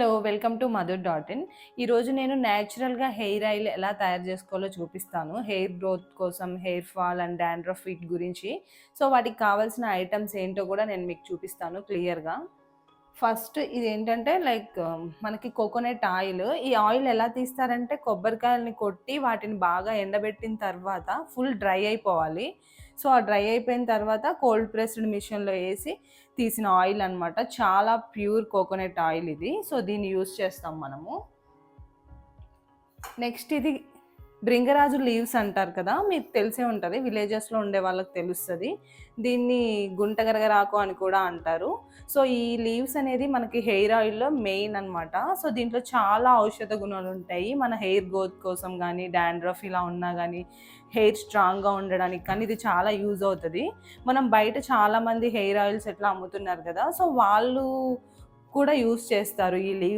Hello welcome to Madhur dot in. ఈరోజు నేను న్యాచురల్గా హెయిర్ ఆయిల్ ఎలా తయారు చేసుకోవాలో చూపిస్తాను. హెయిర్ గ్రోత్ కోసం, హెయిర్ ఫాల్ అండ్ డాండ్రఫ్ వీటి గురించి. సో వాటికి కావాల్సిన ఐటమ్స్ ఏంటో కూడా నేను మీకు చూపిస్తాను క్లియర్గా. ఫస్ట్ ఇదేంటంటే మనకి కోకోనట్ ఆయిల్. ఈ ఆయిల్ ఎలా తీస్తారంటే కొబ్బరికాయలని కొట్టి వాటిని బాగా ఎండబెట్టిన తర్వాత ఫుల్ డ్రై అయిపోవాలి. సో ఆ డ్రై అయిపోయిన తర్వాత కోల్డ్ ప్రెస్డ్ మిషన్లో వేసి తీసిన ఆయిల్ అనమాట. చాలా ప్యూర్ కోకోనట్ ఆయిల్ ఇది. సో దీన్ని యూస్ చేస్తాం మనము. నెక్స్ట్ ఇది భృంగరాజు లీవ్స్ అంటారు కదా, మీకు తెలిసే ఉంటుంది, విలేజెస్లో ఉండే వాళ్ళకి తెలుస్తుంది. దీన్ని గుంటగరగరాకు అని కూడా అంటారు. సో ఈ లీవ్స్ అనేది మనకి హెయిర్ ఆయిల్లో మెయిన్ అనమాట. సో దీంట్లో చాలా ఔషధ గుణాలు ఉంటాయి. మన హెయిర్ గ్రోత్ కోసం కానీ, డాండ్రఫ్ ఇలా ఉన్నా కానీ, హెయిర్ స్ట్రాంగ్గా ఉండడానికి కానీ ఇది చాలా యూజ్ అవుతుంది. మనం బయట చాలామంది హెయిర్ ఆయిల్స్ ఎట్లా అమ్ముతున్నారు కదా, సో వాళ్ళు కూడా యూజ్ చేస్తారు ఈ లీవ్స్.